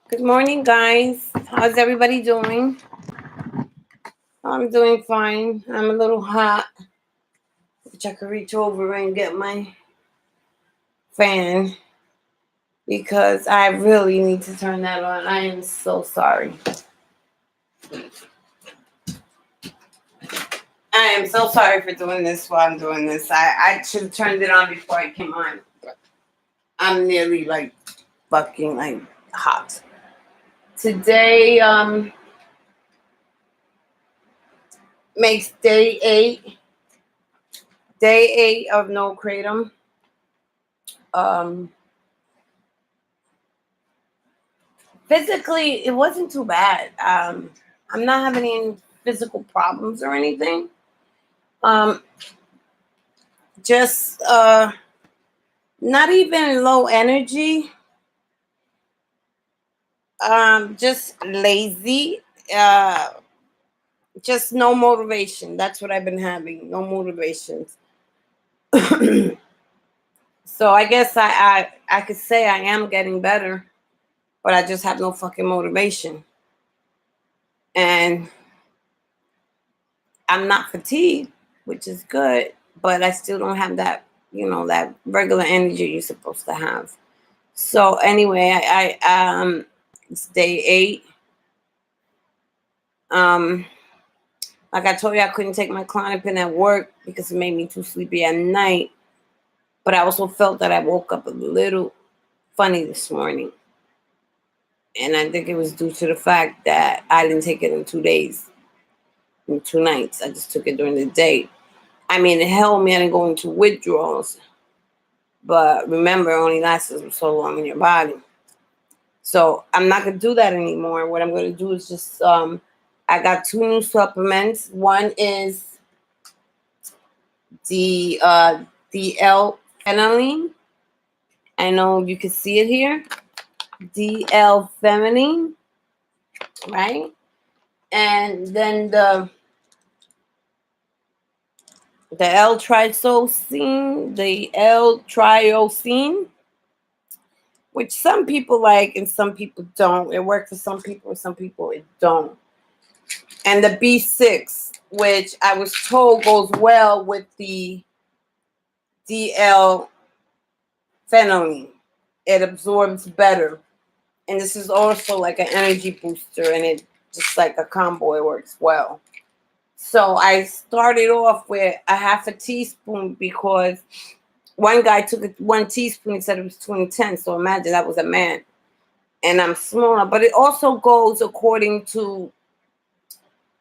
Good morning, guys. How's everybody doing? I'm doing fine. I'm a little hot, which I could reach over and get my fan because I really need to turn that on. I am so sorry. I am so sorry for doing this while I'm doing this. I should have turned it on before I came on. I'm nearly like fucking like hot. Today makes day eight of no kratom. Um Physically, it wasn't too bad. I'm not having any physical problems or anything. Um, just not even low energy. Just lazy. Uh, just no motivation. That's what I've been having. No motivations. So I guess I could say I am getting better, but I just have no fucking motivation. And I'm not fatigued, which is good, but I still don't have that, that regular energy you're supposed to have. So anyway, I it's day 8. Um, like I told you, I couldn't take my Klonopin at work because it made me too sleepy at night. But I also felt that I woke up a little funny this morning, and I think it was due to the fact that I didn't take it in 2 days, in 2 nights. I just took it during the day. I mean, it held me. I didn't go into withdrawals. But remember, it only lasts so long in your body. So I'm not going to do that anymore. What I'm going to do is just, I got 2 new supplements. One is the DL-phenyline. I know you can see it here. DL-phenyline, right? And then the L-triosine, which some people like and some people don't. It works for some people and some people it don't. And the B6, which I was told goes well with the DL phenyline. It absorbs better. And this is also like an energy booster, and it just like a combo, it works well. So I started off with a half a teaspoon because one guy took 1 teaspoon and said it was 2010. So imagine that was a man. And I'm smaller. But it also goes according to,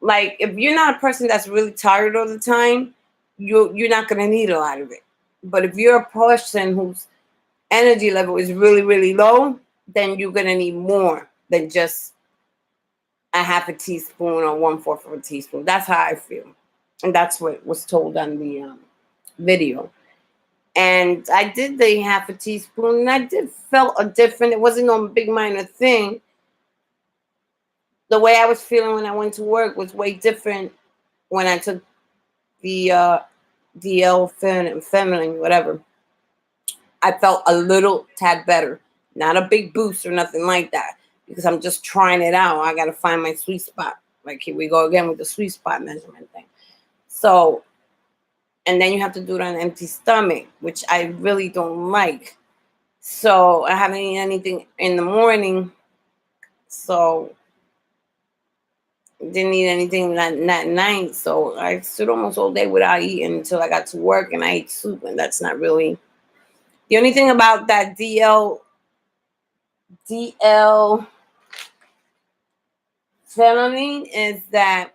like, if you're not a person that's really tired all the time, you're not going to need a lot of it. But if you're a person whose energy level is really, really low, then you're going to need more than just a half a teaspoon or 1/4 of a teaspoon. That's how I feel. And that's what was told on the video. And I did the half a teaspoon, and I did felt a different. It wasn't no big minor thing. The way I was feeling when I went to work was way different when I took the DL feminine, whatever. I felt a little tad better. Not a big boost or nothing like that, because I'm just trying it out. I got to find my sweet spot. Like, here we go again with the sweet spot measurement thing. So, and then you have to do it on an empty stomach, which I really don't like. So I haven't eaten anything in the morning. So didn't eat anything that night. So I stood almost all day without eating until I got to work, and I ate soup, and that's not really the only thing about that DL phenyline is that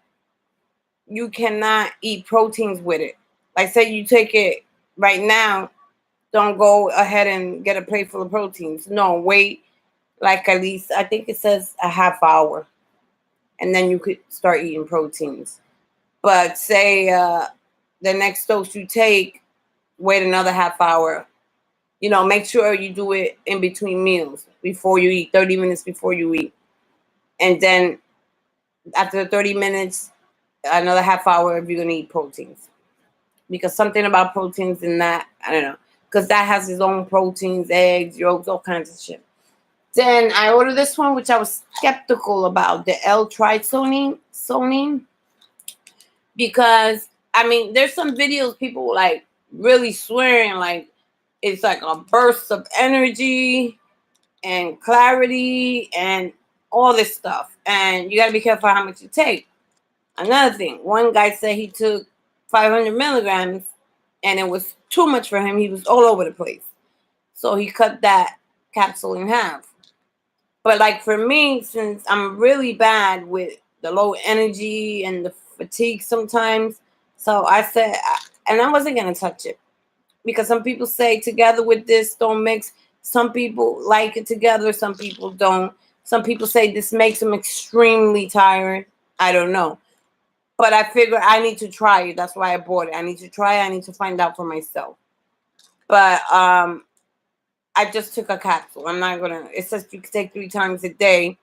you cannot eat proteins with it. Like, say you take it right now, don't go ahead and get a plate full of proteins. No, wait, like at least, I think it says a half hour, and then you could start eating proteins. But say the next dose you take, wait another half hour. Make sure you do it in between meals before you eat, 30 minutes before you eat. And then after the 30 minutes, another half hour if you're going to eat proteins. Because something about proteins in that, I don't know, because that has its own proteins, eggs, yolks, all kinds of shit. Then I ordered this one, which I was skeptical about, the L-tritonine, because I mean, there's some videos people like really swearing like it's like a burst of energy and clarity and all this stuff, and you got to be careful how much you take. Another thing, one guy said he took 500 milligrams, and it was too much for him. He was all over the place, so he cut that capsule in half. But like for me, since I'm really bad with the low energy and the fatigue sometimes, so I said, and I wasn't gonna touch it because some people say together with this don't mix. Some people like it together, some people don't. Some people say this makes them extremely tired. I don't know, but I figure I need to try it. That's why I bought it. I need to try it. I need to find out for myself. But I just took a capsule. I'm not gonna. It says you can take 3 times a day.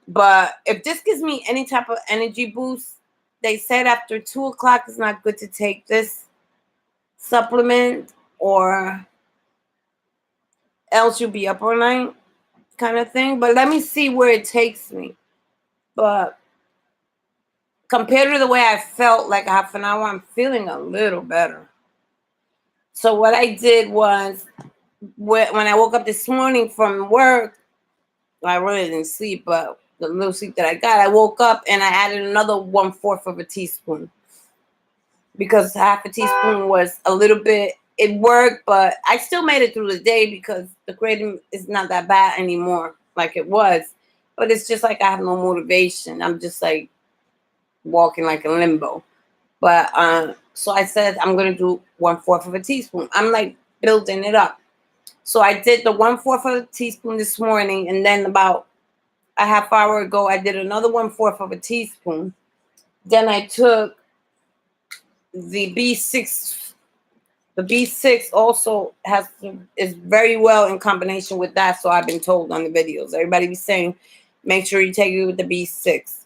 But if this gives me any type of energy boost, they said after 2 o'clock it's not good to take this supplement, or else you'll be up all night, kind of thing. But let me see where it takes me. But compared to the way I felt like half an hour, I'm feeling a little better. So what I did was, when I woke up this morning from work, I really didn't sleep, but the little sleep that I got, I woke up and I added another 1/4 of a teaspoon, because half a teaspoon was a little bit. It worked, but I still made it through the day because the kratom is not that bad anymore like it was. But it's just like I have no motivation. I'm just like walking like in limbo. But so I said I'm gonna do 1/4 of a teaspoon. I'm like building it up. So I did the 1/4 of a teaspoon this morning, and then about a half hour ago I did another 1/4 of a teaspoon. Then I took the B6. The B6 also is very well in combination with that. So I've been told on the videos. Everybody be saying, make sure you take it with the B6.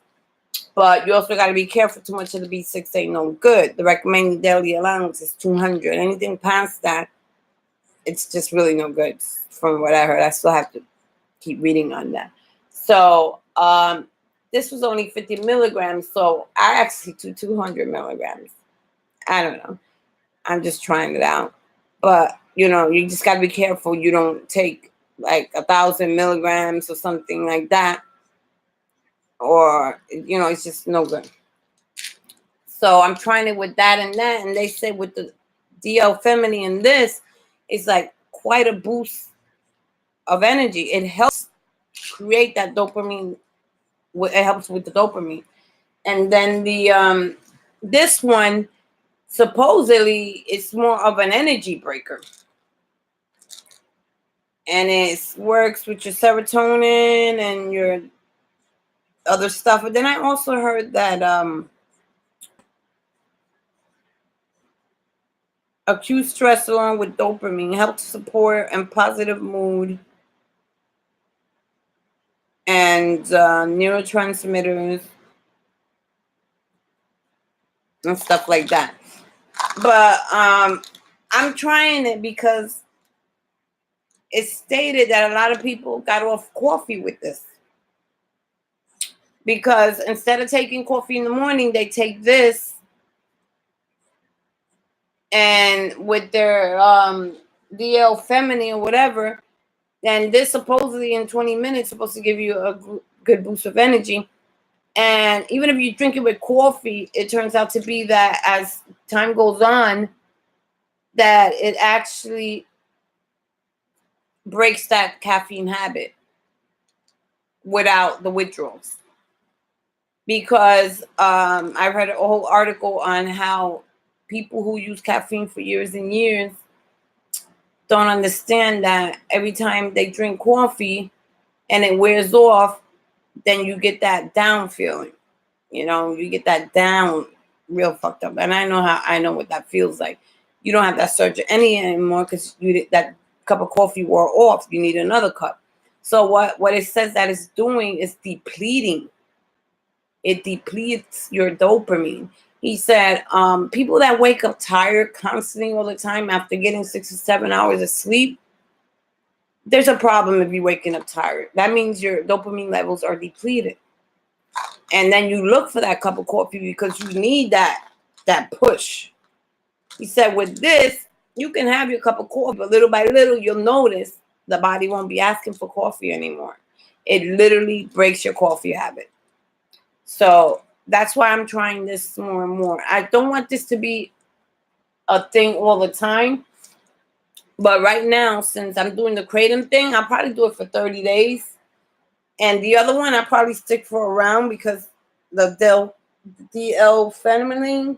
But you also got to be careful. Too much of the B6 ain't no good. The recommended daily allowance is 200. Anything past that, it's just really no good. From what I heard, I still have to keep reading on that. So this was only 50 milligrams. So I actually took 200 milligrams. I don't know. I'm just trying it out. But, you know, you just got to be careful you don't take like 1,000 milligrams or something like that. Or, you know, it's just no good. So I'm trying it with that and that. And they say with the DL Feminine and this, it's like quite a boost of energy. It helps create that dopamine. It helps with the dopamine. And then the this one, supposedly it's more of an energy breaker, and it works with your serotonin and your other stuff. But then I also heard that acute stress along with dopamine helps support and positive mood and neurotransmitters and stuff like that. But I'm trying it because it's stated that a lot of people got off coffee with this. Because instead of taking coffee in the morning, they take this, and with their DL Feminine or whatever, then this supposedly in 20 minutes supposed to give you a good boost of energy. And even if you drink it with coffee, it turns out to be that as time goes on, that it actually breaks that caffeine habit without the withdrawals. Because I read a whole article on how people who use caffeine for years and years don't understand that every time they drink coffee and it wears off, then you get that down feeling. You know, you get that down real fucked up. And I know what that feels like. You don't have that surge of energy anymore because that cup of coffee wore off. You need another cup. So what it says that it's doing is depleting. It depletes your dopamine. He said people that wake up tired constantly all the time after getting 6 or 7 hours of sleep, there's a problem if you're waking up tired. That means your dopamine levels are depleted. And then you look for that cup of coffee because you need that push. He said with this, you can have your cup of coffee, but little by little, you'll notice the body won't be asking for coffee anymore. It literally breaks your coffee habit. So that's why I'm trying this more and more. I don't want this to be a thing all the time. But right now, since I'm doing the Kratom thing, I'll probably do it for 30 days. And the other one, I'll probably stick for a round because the DL-phenylalanine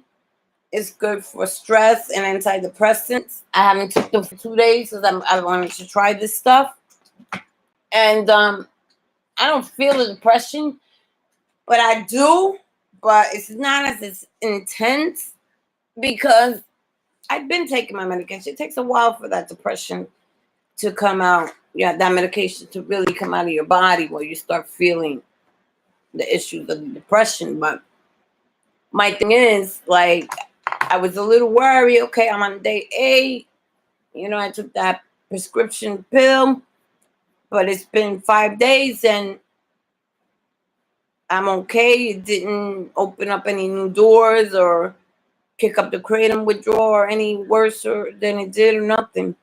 is good for stress and antidepressants. I haven't took them for 2 days because I wanted to try this stuff. And I don't feel the depression, but I do. But it's not as intense because I've been taking my medication. It takes a while for that depression to come out. Yeah, that medication to really come out of your body where you start feeling the issues of the depression. But my thing is, like, I was a little worried. Okay, I'm on day 8. You know, I took that prescription pill, but it's been 5 days and I'm okay. It didn't open up any new doors or pick up the Kratom withdrawal or any worse than it did or nothing.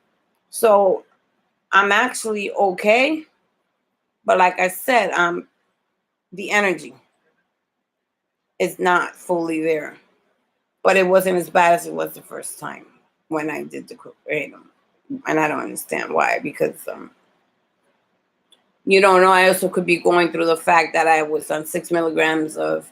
So I'm actually okay. But like I said, the energy is not fully there. But it wasn't as bad as it was the first time when I did the Kratom. And I don't understand why, because you don't know. I also could be going through the fact that I was on 6 milligrams of,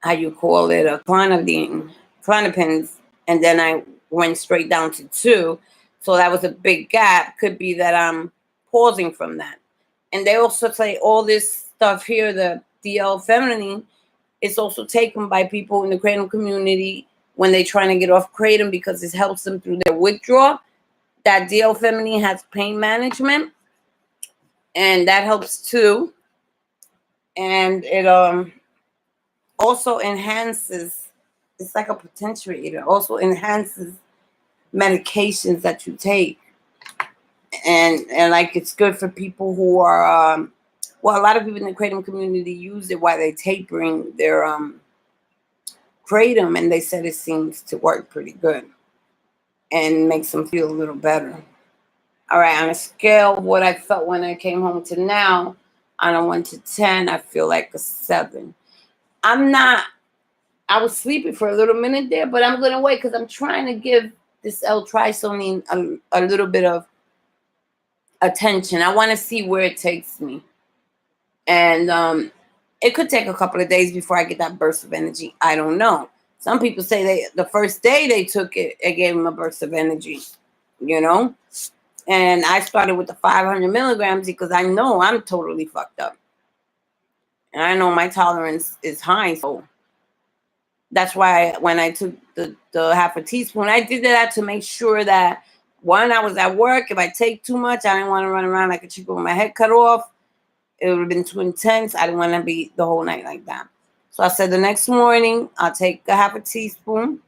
how you call it, a clonopins, and then I went straight down to 2. So that was a big gap. Could be that I'm pausing from that. And they also say all this stuff here, the DL-phenylalanine, is also taken by people in the Kratom community when they're trying to get off Kratom because it helps them through their withdrawal. That DL-phenylalanine has pain management, and that helps too. And it also enhances, it's like a potentiator, also enhances medications that you take. And like it's good for people who are well, a lot of people in the Kratom community use it while they're tapering their Kratom, and they said it seems to work pretty good and makes them feel a little better. All right, on a scale of what I felt when I came home to now, on a 1 to 10, I feel like a 7. I was sleepy for a little minute there, but I'm going to wait because I'm trying to give this L-trisoline a little bit of attention. I want to see where it takes me. And it could take a couple of days before I get that burst of energy. I don't know. Some people say the first day they took it, it gave them a burst of energy, you know? And I started with the 500 milligrams because I know I'm totally fucked up. And I know my tolerance is high. So that's why when I took the half a teaspoon, I did that to make sure that, one, I was at work. If I take too much, I didn't want to run around like a chicken with my head cut off. It would have been too intense. I didn't want to be the whole night like that. So I said the next morning, I'll take a half a teaspoon.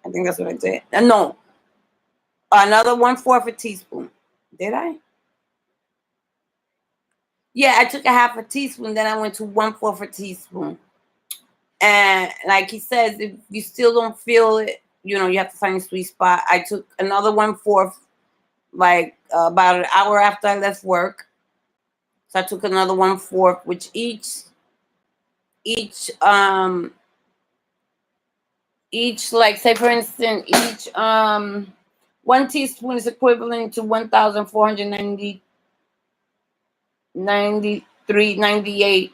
I think that's what I did. No, another 1/4 a teaspoon. Did I? Yeah, I took a half a teaspoon. Then I went to 1/4 a teaspoon. And like he says, if you still don't feel it, you know, you have to find a sweet spot. I took another 1/4, like about an hour after I left work. So I took another 1/4, which each like, say for instance, each 1 teaspoon is equivalent to 1,498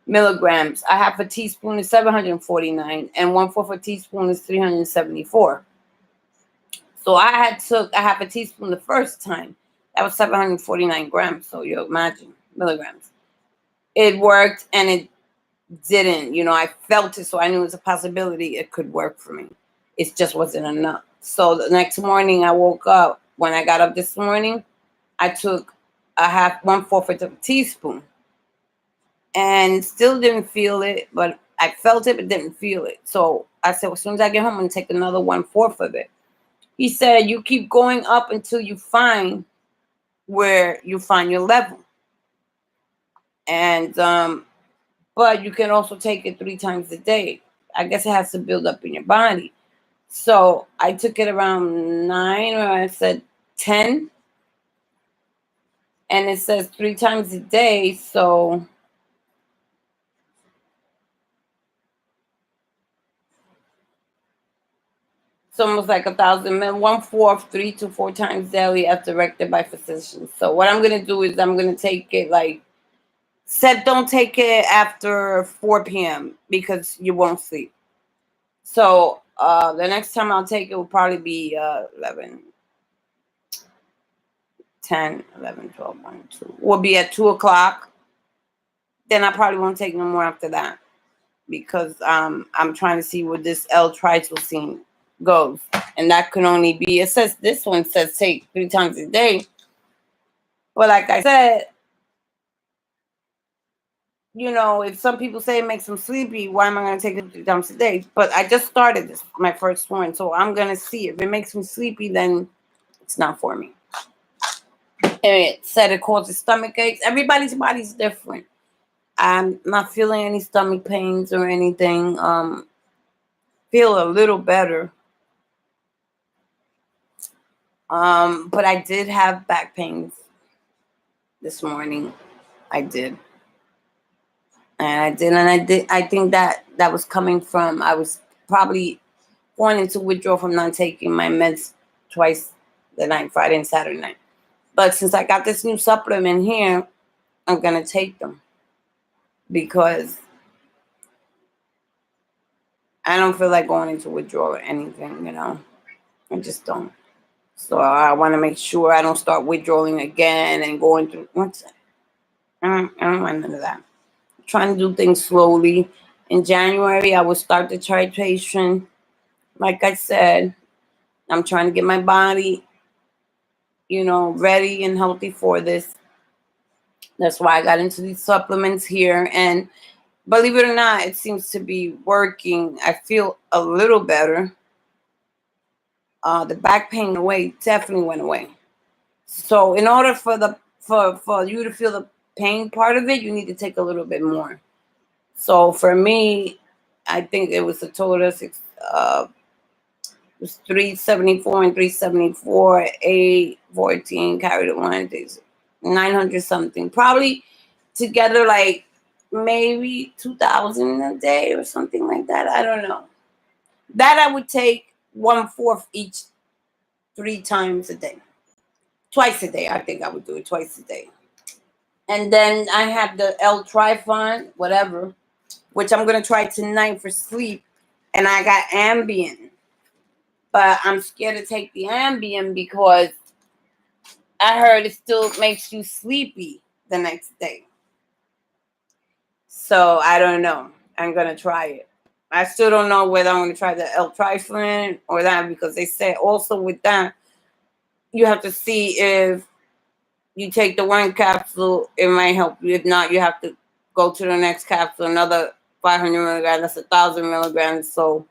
milligrams. A half a teaspoon is 749, and 1/4 a teaspoon is 374. So I took a half a teaspoon the first time. That was 749 grams. So you imagine milligrams. It worked, and it didn't. You know, I felt it, so I knew it was a possibility it could work for me. It just wasn't enough. So the next morning I woke up. When I got up this morning, I took a 1/4 of a teaspoon. And still didn't feel it, but I felt it, but didn't feel it. So I said, well, as soon as I get home, I'm going to take another 1/4 of it. He said, you keep going up until you find where you find your level. And but you can also take it 3 times a day. I guess it has to build up in your body. So I took it around 9, or I said 10, and it says 3 times a day. So it's almost like 1,000 mil, 1/4, 3 to 4 times daily, as directed by physicians. So what I'm gonna do is I'm gonna take it like said. Don't take it after 4 p.m. because you won't sleep. So the next time I'll take it will probably be 11, 10, 11, 12, 1, 2. Will be at 2 o'clock. Then I probably won't take no more after that, because I'm trying to see where this L-trisocine goes. And that can only be, it says, this one says take 3 times a day. But like I said, you know, if some people say it makes them sleepy, why am I going to take it 3 times a day? But I just started this, my first one. So I'm going to see. If it makes me sleepy, then it's not for me. And it said it causes stomach aches. Everybody's body's different. I'm not feeling any stomach pains or anything. Feel a little better. But I did have back pains this morning. I did. I think that was coming from, I was probably wanting to withdraw from not taking my meds twice the night, Friday and Saturday night. But since I got this new supplement here, I'm going to take them, because I don't feel like going into withdrawal or anything, you know. I just don't. So I want to make sure I don't start withdrawing again and going through. I don't want none of that. I'm trying to do things slowly. In January, I will start the titration. Like I said, I'm trying to get my body, you know, ready and healthy for this. That's why I got into these supplements here. And believe it or not, it seems to be working. I feel a little better. The back pain away, definitely went away. So in order for you to feel the pain part of it, you need to take a little bit more. So for me, I think it was a total of it was 374 and 374, 814 carried it 900 something. Probably together like maybe 2,000 a day or something like that. I don't know. That I would take 1/4 each 3 times a day. Twice a day. I think I would do it twice a day. And then I have the L-Trifon, whatever, which I'm going to try tonight for sleep. And I got Ambien. But I'm scared to take the Ambien because I heard it still makes you sleepy the next day. So I don't know. I'm going to try it. I still don't know whether I'm going to try the L-Trifon or that, because they said also with that, you have to see if you take the one capsule, it might help you. If not, you have to go to the next capsule, another 500 milligrams. That's 1,000 milligrams. So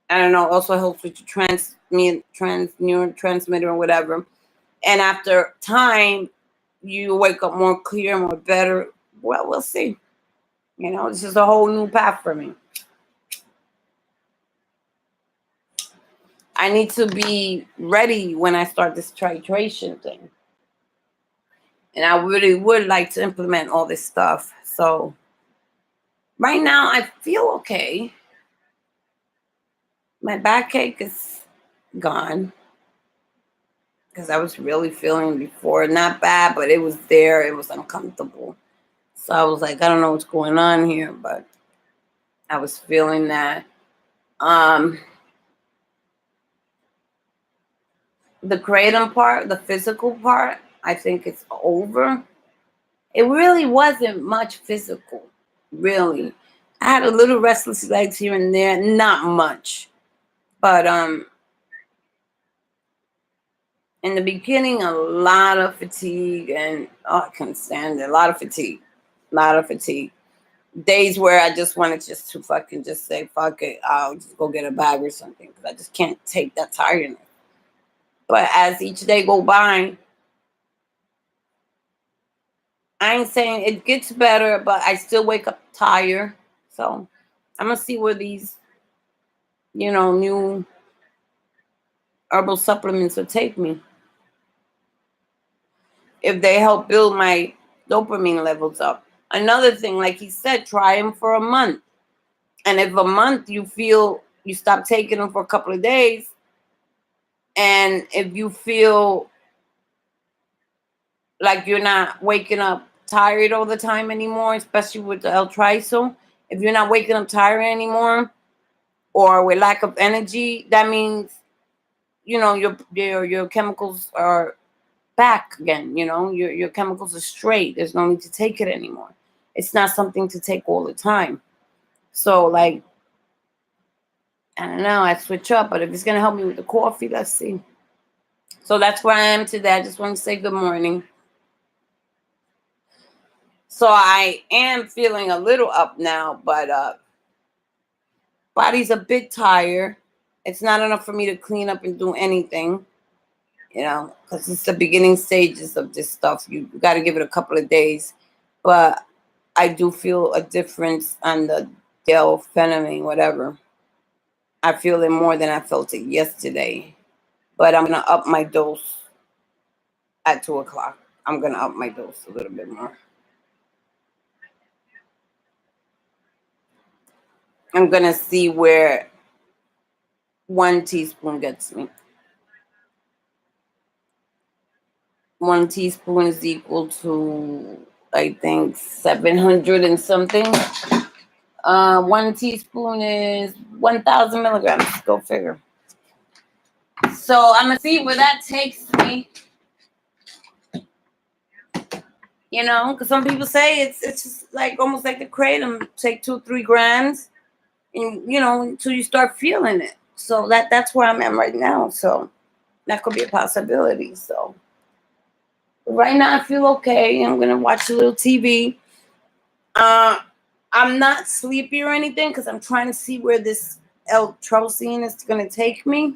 I don't know. Also helps with your neurotransmitter or whatever. And after time, you wake up more clear, more better. Well, we'll see. You know, this is a whole new path for me. I need to be ready when I start this titration thing. And I really would like to implement all this stuff. So right now I feel okay. My backache is gone, because I was really feeling before. Not bad, but it was there. It was uncomfortable. So I was like, I don't know what's going on here, but I was feeling that. The kratom part, the physical part, I think it's over. It really wasn't much physical, really. I had a little restless legs here and there, not much. But in the beginning, a lot of fatigue, and I couldn't stand it. A lot of fatigue. Days where I just wanted just to fucking just say, fuck it, I'll just go get a bag or something, because I just can't take that tiredness. But as each day go by, I ain't saying it gets better, but I still wake up tired. So I'm gonna see where these, new herbal supplements will take me. If they help build my dopamine levels up. Another thing, like he said, try them for a month. And if a month you feel you stop taking them for a couple of days, and if you feel like you're not waking up tired all the time anymore, especially with the L-Triso, if you're not waking up tired anymore or with lack of energy, that means your chemicals are back again. Your chemicals are straight. There's no need to take it anymore. It's not something to take all the time. So, like, I don't know, I switch up, but if it's gonna help me with the coffee, let's see. So that's where I am today. I just want to say good morning. So I am feeling a little up now, but body's a bit tired. It's not enough for me to clean up and do anything, because it's the beginning stages of this stuff. You got to give it a couple of days. But I do feel a difference on the delphenamine, whatever. I feel it more than I felt it yesterday. But I'm going to up my dose at 2 o'clock. I'm going to up my dose a little bit more. I'm going to see where 1 teaspoon gets me. 1 teaspoon is equal to, I think, 700 and something. 1 teaspoon is 1,000 milligrams. Go figure. So I'm gonna see where that takes me. Because some people say it's just like almost like the kratom. Take 2-3 grams, and until you start feeling it. So that's where I'm at right now. So that could be a possibility. So right now I feel okay. I'm gonna watch a little TV. I'm not sleepy or anything because I'm trying to see where this L-trosine is going to take me.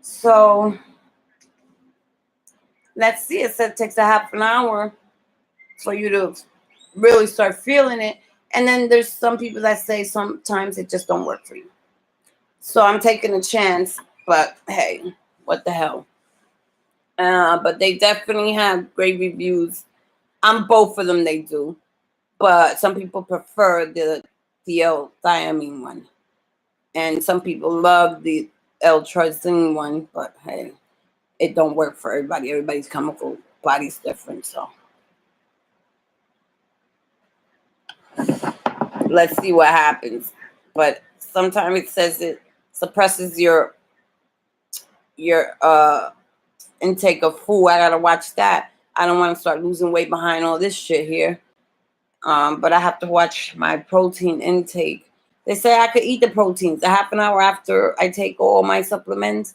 So let's see. It said it takes a half an hour for you to really start feeling it. And then there's some people that say sometimes it just don't work for you. So I'm taking a chance. But hey, what the hell? But they definitely have great reviews. On both of them they do. But some people prefer the L-thiamine one. And some people love the L-trosine one, but hey, it don't work for everybody. Everybody's chemical body's different, so let's see what happens. But sometimes it says it suppresses your intake of food. I gotta watch that. I don't want to start losing weight behind all this shit here. But I have to watch my protein intake. They say I could eat the proteins. A half an hour after I take all my supplements,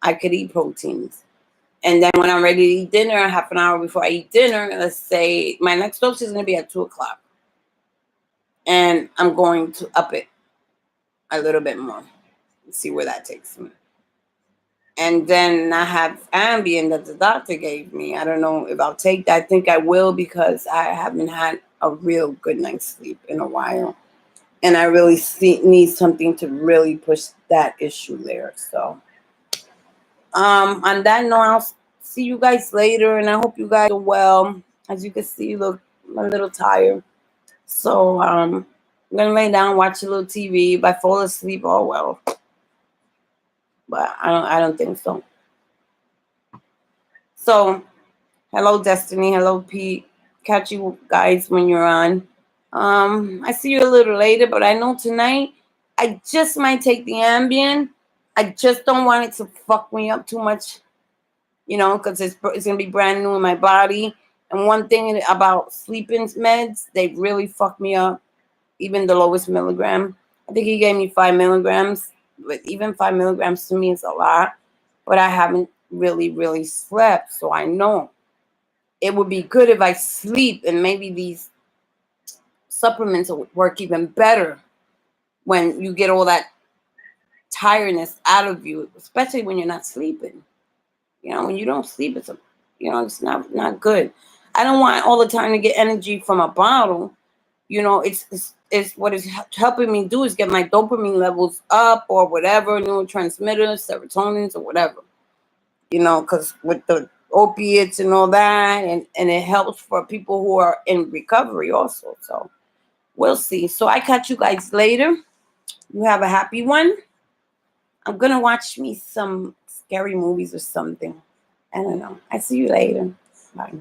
I could eat proteins. And then when I'm ready to eat dinner, half an hour before I eat dinner, let's say my next dose is going to be at 2 o'clock. And I'm going to up it a little bit more and see where that takes me. And then I have Ambien that the doctor gave me. I don't know if I'll take that. I think I will because I haven't had a real good night's sleep in a while. And I really need something to really push that issue there. So on that note, I'll see you guys later. And I hope you guys are well. As you can see, you look a little tired. So I'm going to lay down, watch a little TV. If I fall asleep, oh well. But I don't think so. So, hello, Destiny. Hello, Pete. Catch you guys when you're on. I see you a little later, but I know tonight I just might take the Ambien. I just don't want it to fuck me up too much, because it's going to be brand new in my body. And one thing about sleeping meds, they really fuck me up, even the lowest milligram. I think he gave me 5 milligrams, but even 5 milligrams to me is a lot. But I haven't really, really slept, so I know. It would be good if I sleep, and maybe these supplements will work even better when you get all that tiredness out of you, especially when you're not sleeping. When you don't sleep, it's not good. I don't want all the time to get energy from a bottle. You know, it's what it's helping me do is get my dopamine levels up or whatever, neurotransmitters, serotonins, or whatever. You know, because with the opiates and all that, and it helps for people who are in recovery also. So we'll see. So I catch you guys later. You have a happy one. I'm gonna watch me some scary movies or something. I don't know. I see you later. Bye.